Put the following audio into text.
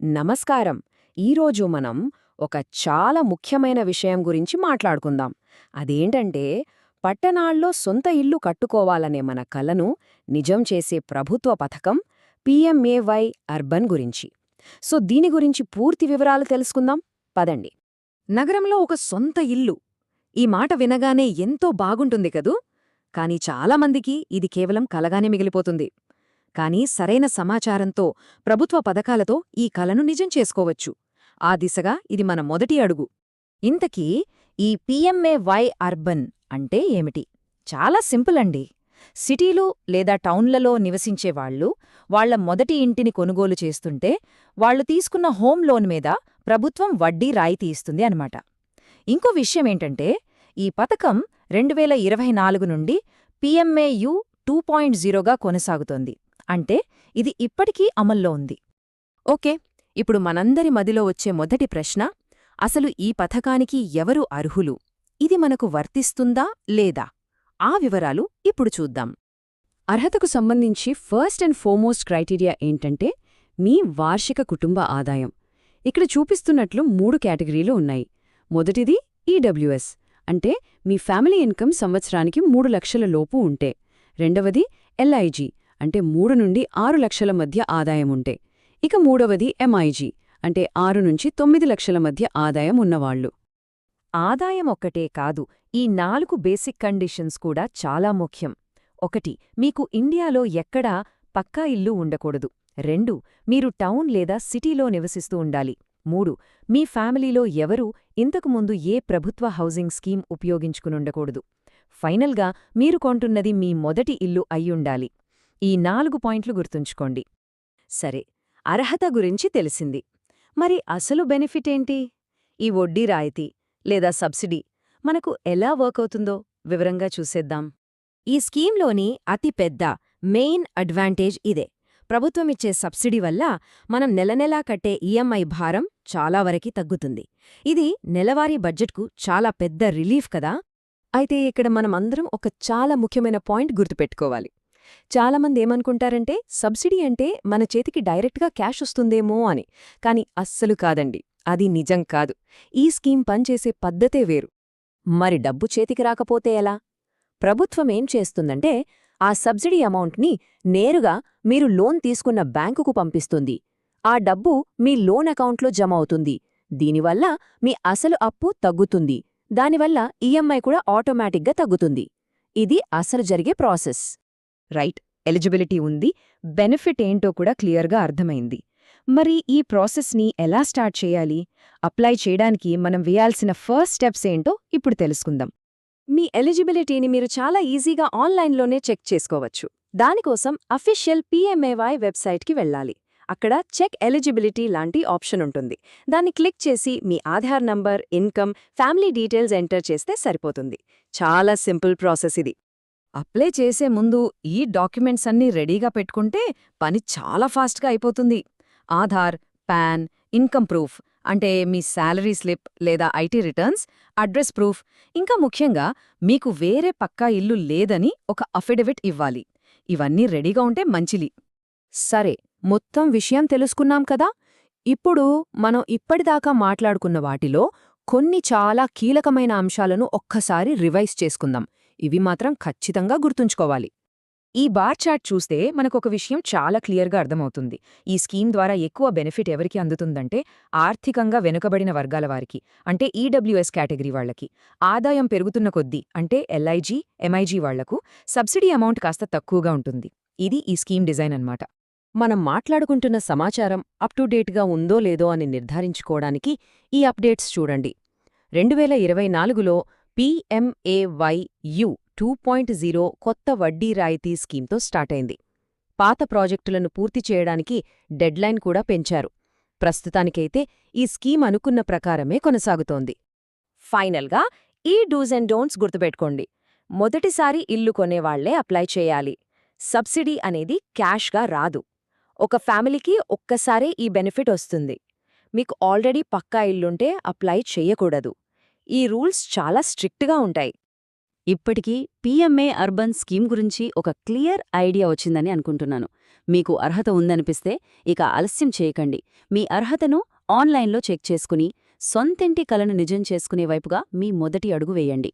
నమస్కారం. ఈరోజు మనం ఒక చాలా ముఖ్యమైన విషయం గురించి మాట్లాడుకుందాం. అదేంటంటే, పట్టణాల్లో సొంత ఇల్లు కట్టుకోవాలనే మన కలను నిజం చేసే ప్రభుత్వ పథకం పీఎంఏవై అర్బన్ గురించి. దీని గురించి పూర్తి వివరాలు తెలుసుకుందాం. పదండి. నగరంలో ఒక సొంత ఇల్లు. ఈ మాట వినగానే ఎంతో బాగుంటుంది కదూ. కాని చాలామందికి ఇది కేవలం కలగానే మిగిలిపోతుంది. కానీ సరైన సమాచారంతో, ప్రభుత్వ పథకాలతో ఈ కలను నిజం చేసుకోవచ్చు. ఆ దిశగా ఇది మన మొదటి అడుగు. ఇంతకీ ఈ పీఎంఏవై అర్బన్ అంటే ఏమిటి? చాలా సింపుల్ అండి. సిటీలు లేదా టౌన్లలో నివసించేవాళ్లు వాళ్ల మొదటి ఇంటిని కొనుగోలు చేస్తుంటే వాళ్లు తీసుకున్న హోమ్ లోన్ మీద ప్రభుత్వం వడ్డీ రాయితీ ఇస్తుంది అన్నమాట. ఇంకో విషయమేంటంటే, ఈ పథకం 2024 నుండి పీఎంఏయు 2.0గా కొనసాగుతోంది. అంటే ఇది ఇప్పటికీ అమల్లో ఉంది. ఓకే, ఇప్పుడు మనందరి మదిలో వచ్చే మొదటి ప్రశ్న, అసలు ఈ పథకానికి ఎవరు అర్హులు? ఇది మనకు వర్తిస్తుందా లేదా? ఆ వివరాలు ఇప్పుడు చూద్దాం. అర్హతకు సంబంధించి ఫస్ట్ అండ్ ఫోర్మోస్ట్ క్రైటీరియా ఏంటంటే మీ వార్షిక కుటుంబ ఆదాయం. ఇక్కడ చూపిస్తున్నట్లు 3 కేటగిరీలు ఉన్నాయి. మొదటిది ఈడబ్ల్యూఎస్, అంటే మీ ఫ్యామిలీ ఇన్కమ్ సంవత్సరానికి 3 లక్షల లోపు ఉంటే. రెండవది ఎల్ఐజీ, అంటే 3 నుండి 6 లక్షల మధ్య ఆదాయముంటే. ఇక మూడవది ఎంఐజీ, అంటే 6 నుంచి 9 లక్షల మధ్య ఆదాయం ఉన్నవాళ్లు. ఆదాయం ఒక్కటే కాదు, ఈ 4 బేసిక్ కండిషన్స్ కూడా చాలా ముఖ్యం. 1. మీకు ఇండియాలో ఎక్కడా పక్కా ఇల్లు ఉండకూడదు. 2. మీరు టౌన్ లేదా సిటీలో నివసిస్తూ ఉండాలి. 3. మీ ఫ్యామిలీలో ఎవరూ ఇంతకుముందు ఏ ప్రభుత్వ హౌసింగ్ స్కీమ్ ఉపయోగించుకునుండకూడదు. ఫైనల్గా మీరు కొంటున్నది మీ మొదటి ఇల్లు అయ్యుండాలి. ఈ 4 పాయింట్లు గుర్తుంచుకోండి. సరే, అర్హత గురించి తెలిసింది. మరి అసలు బెనిఫిట్ ఏంటి? ఈ వడ్డీ రాయితీ లేదా సబ్సిడీ మనకు ఎలా వర్కవుతుందో వివరంగా చూసేద్దాం. ఈ స్కీమ్లోని అతి పెద్ద మెయిన్ అడ్వాంటేజ్ ఇదే. ప్రభుత్వమిచ్చే సబ్సిడీ వల్ల మనం నెలనెలా కట్టే ఈఎంఐ భారం చాలా వరకి తగ్గుతుంది. ఇది నెలవారీ బడ్జెట్కు చాలా పెద్ద రిలీఫ్ కదా. అయితే ఇక్కడ మనమందరం ఒక చాలా ముఖ్యమైన పాయింట్ గుర్తుపెట్టుకోవాలి. చాలామంది ఏమనుకుంటారంటే, సబ్సిడీ అంటే మన చేతికి డైరెక్ట్గా క్యాష్ వస్తుందేమో అని. కాని అస్సలు కాదండి, అది నిజం కాదు. ఈ స్కీమ్ పనిచేసే పద్ధతే వేరు. మరి డబ్బు చేతికి రాకపోతే ఎలా? ప్రభుత్వమేం చేస్తుందంటే, ఆ సబ్సిడీ అమౌంట్ని నేరుగా మీరు లోన్ తీసుకున్న బ్యాంకుకు పంపిస్తుంది. ఆ డబ్బు మీ లోన్ అకౌంట్లో జమ అవుతుంది. దీనివల్ల మీ అసలు అప్పు తగ్గుతుంది. దానివల్ల ఈఎంఐ కూడా ఆటోమేటిక్గా తగ్గుతుంది. ఇది అసలు జరిగే ప్రాసెస్. రైట్, ఎలిజిబిలిటీ ఉంది, బెనిఫిట్ ఏంటో కూడా క్లియర్గా అర్థమైంది. మరి ఈ ప్రాసెస్ని ఎలా స్టార్ట్ చేయాలి? అప్లై చేయడానికి మనం వేయాల్సిన ఫస్ట్ స్టెప్స్ ఏంటో ఇప్పుడు తెలుసుకుందాం. మీ ఎలిజిబిలిటీని మీరు చాలా ఈజీగా ఆన్లైన్లోనే చెక్ చేసుకోవచ్చు. దానికోసం అఫీషియల్ పీఎంఏవై వెబ్సైట్కి వెళ్ళాలి. అక్కడ చెక్ ఎలిజిబిలిటీ లాంటి ఆప్షన్ ఉంటుంది. దాన్ని క్లిక్ చేసి మీ Aadhaar number, income, family details enter చేస్తే సరిపోతుంది. చాలా సింపుల్ ప్రాసెస్ ఇది. అప్లై చేసే ముందు ఈ డాక్యుమెంట్స్ అన్నీ రెడీగా పెట్టుకుంటే పని చాలా ఫాస్ట్గా అయిపోతుంది. ఆధార్, పాన్, ఇన్కమ్ ప్రూఫ్ అంటే మీ శాలరీ స్లిప్ లేదా ఐటీ రిటర్న్స్, అడ్రస్ ప్రూఫ్, ఇంకా ముఖ్యంగా మీకు వేరే పక్కా ఇల్లు లేదని ఒక అఫిడవిట్ ఇవ్వాలి. ఇవన్నీ రెడీగా ఉంటే మంచిది. సరే, మొత్తం విషయం తెలుసుకున్నాం కదా. ఇప్పుడు మనం ఇప్పటిదాకా మాట్లాడుకున్న వాటిలో కొన్ని చాలా కీలకమైన అంశాలను ఒక్కసారి రివైజ్ చేసుకుందాం. ఇవి మాత్రం ఖచ్చితంగా గుర్తుంచుకోవాలి. ఈ బార్ చార్ట్ చూస్తే మనకొక విషయం చాలా క్లియర్గా అర్థమవుతుంది. ఈ స్కీమ్ ద్వారా ఎక్కువ బెనిఫిట్ ఎవరికి అందుతుందంటే, ఆర్థికంగా వెనుకబడిన వర్గాల వారికి, అంటే ఈడబ్ల్యూఎస్ కేటగిరీ వాళ్లకి. ఆదాయం పెరుగుతున్న కొద్దీ, అంటే ఎల్ఐజీ, ఎంఐజీ వాళ్లకు సబ్సిడీ అమౌంట్ కాస్త తక్కువగా ఉంటుంది. ఇది ఈ స్కీమ్ డిజైన్ అన్నమాట. మనం మాట్లాడుకుంటున్న సమాచారం అప్ టు డేట్గా ఉందో లేదో అని నిర్ధారించుకోవడానికి ఈ అప్డేట్స్ చూడండి. 2024లో పీఎంఏవైయు 2.0 కొత్త వడ్డీ రాయితీ స్కీమ్తో స్టార్టైంది. పాత ప్రాజెక్టులను పూర్తి చేయడానికి డెడ్లైన్ కూడా పెంచారు. ప్రస్తుతానికైతే ఈ స్కీమ్ అనుకున్న ప్రకారమే కొనసాగుతోంది. ఫైనల్గా ఈ డూస్ అండ్ డోంట్స్ గుర్తుపెట్టుకోండి. మొదటిసారి ఇల్లు కొనేవాళ్లే అప్లై చేయాలి. సబ్సిడీ అనేది క్యాష్గా రాదు. ఒక ఫ్యామిలీకి ఒక్కసారే ఈ బెనిఫిట్ వస్తుంది. మీకు ఆల్రెడీ పక్కా ఇల్లుంటే అప్లై చెయ్యకూడదు. ఈ రూల్స్ చాలా స్ట్రిక్ట్గా ఉంటాయి. ఇప్పటికీ పీఎంఏ అర్బన్ స్కీమ్ గురించి ఒక క్లియర్ ఐడియా వచ్చిందని అనుకుంటున్నాను. మీకు అర్హత ఉందనిపిస్తే ఇక ఆలస్యం చేయకండి. మీ అర్హతను ఆన్లైన్లో చెక్ చేసుకుని సొంతింటి కలను నిజం చేసుకునే వైపుగా మీ మొదటి అడుగు వేయండి.